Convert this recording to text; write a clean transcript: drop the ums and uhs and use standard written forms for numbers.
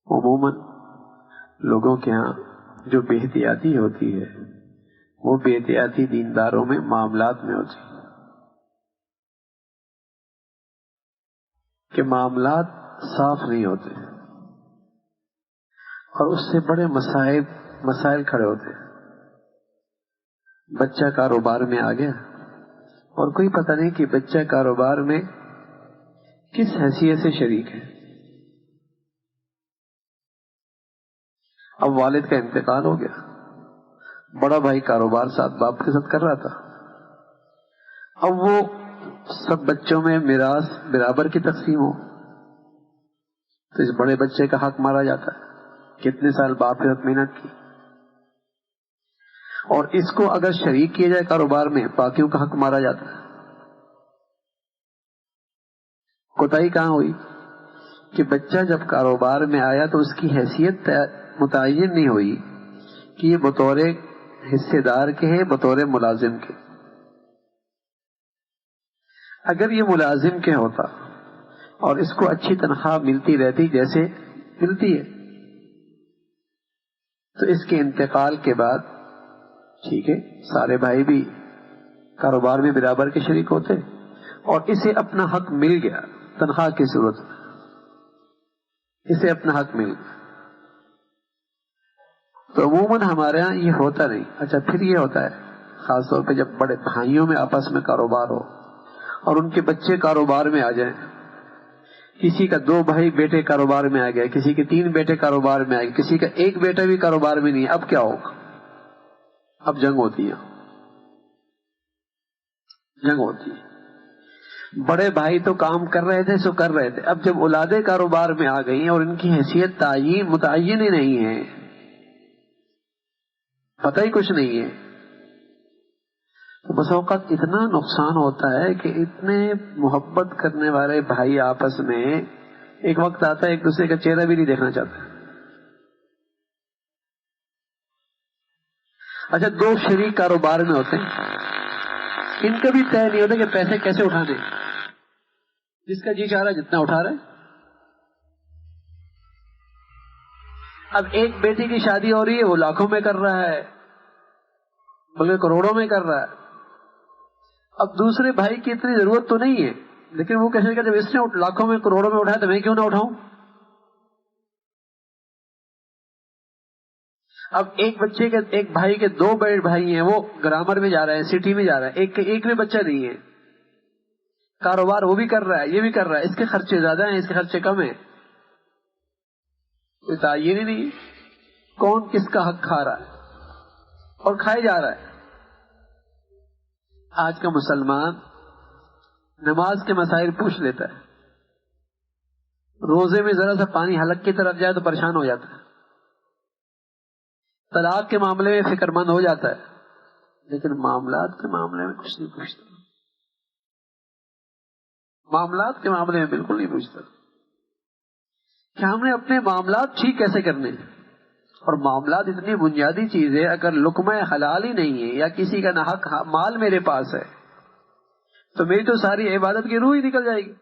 عموماً لوگوں کے ہاں جو بے احتیاطی ہوتی ہے وہ بے احتیاطی دینداروں میں معاملات میں ہوتی ہے کہ معاملات صاف نہیں ہوتے اور اس سے بڑے مسائل کھڑے ہوتے ہیں. بچہ کاروبار میں آ گیا اور کوئی پتہ نہیں کہ بچہ کاروبار میں کس حیثیت سے شریک ہے. اب والد کا انتقال ہو گیا، بڑا بھائی کاروبار ساتھ باپ کے ساتھ کر رہا تھا. اب وہ سب بچوں میں میراث برابر کی تقسیم ہو تو اس بڑے بچے کا حق مارا جاتا ہے. کتنے سال باپ کے ساتھ محنت کی، اور اس کو اگر شریک کیا جائے کاروبار میں باقیوں کا حق مارا جاتا ہے. کوتاہی کہاں ہوئی کہ بچہ جب کاروبار میں آیا تو اس کی حیثیت متعین نہیں ہوئی کہ یہ بطور حصے دار کے ہے بطور ملازم کے. اگر یہ ملازم کے ہوتا اور اس کو اچھی تنخواہ ملتی رہتی جیسے ملتی ہے تو اس کے انتقال کے بعد ٹھیک ہے سارے بھائی بھی کاروبار میں برابر کے شریک ہوتے اور اسے اپنا حق مل گیا تنخواہ کی صورت میں، اسے اپنا حق مل گیا. تو عموماً ہمارے ہاں یہ ہوتا نہیں. اچھا پھر یہ ہوتا ہے خاص طور پہ جب بڑے بھائیوں میں آپس میں کاروبار ہو اور ان کے بچے کاروبار میں آ جائیں. کسی کا 2 بھائی بیٹے کاروبار میں آ گئے، کسی کے 3 بیٹے کاروبار میں آ گئے، کسی کا 1 بیٹا بھی کاروبار میں نہیں ہے. اب کیا ہوگا؟ اب جنگ ہوتی ہے. جنگ ہوتی ہے. بڑے بھائی تو کام کر رہے تھے سو کر رہے تھے، اب جب اولادیں کاروبار میں آ گئی اور ان کی حیثیت متعین ہی نہیں ہے، پتہ ہی کچھ نہیں ہے، تو بس اوقات اتنا نقصان ہوتا ہے کہ اتنے محبت کرنے والے بھائی آپس میں ایک وقت آتا ہے ایک دوسرے کا چہرہ بھی نہیں دیکھنا چاہتے. اچھا 2 شریک کاروبار میں ہوتے ہیں، ان کا بھی طے نہیں ہوتا کہ پیسے کیسے اٹھانے، جس کا جی چاہ رہا ہے جتنا اٹھا رہے. اب ایک بیٹی کی شادی ہو رہی ہے وہ لاکھوں میں کر رہا ہے بلکہ کروڑوں میں کر رہا ہے. اب دوسرے بھائی کی اتنی ضرورت تو نہیں ہے لیکن وہ کہنے کا جب اس نے لاکھوں میں کروڑوں میں اٹھایا تو میں کیوں نہ اٹھاؤں. اب ایک بچے کے ایک بھائی کے 2 بڑے بھائی ہیں، وہ گرامر میں جا رہے ہیں، سٹی میں جا رہا ہے، ایک میں بچہ نہیں ہے، کاروبار وہ بھی کر رہا ہے یہ بھی کر رہا ہے، اس کے خرچے زیادہ ہیں اس کے خرچے کم ہیں. کوئی تعین ہی نہیں کون کس کا حق کھا رہا ہے اور کھائے جا رہا ہے. آج کا مسلمان نماز کے مسائل پوچھ لیتا ہے، روزے میں ذرا سا پانی حلق کی طرف جائے تو پریشان ہو جاتا ہے، طلاق کے معاملے میں فکر مند ہو جاتا ہے، لیکن معاملات کے معاملے میں کچھ نہیں پوچھتا. معاملات کے معاملے میں بالکل نہیں پوچھتا کہ ہم نے اپنے معاملات ٹھیک کیسے کرنے ہیں. اور معاملات اتنی بنیادی چیز ہے، اگر لقمہ حلال ہی نہیں ہے یا کسی کا ناحق مال میرے پاس ہے تو میری تو ساری عبادت کی روح ہی نکل جائے گی.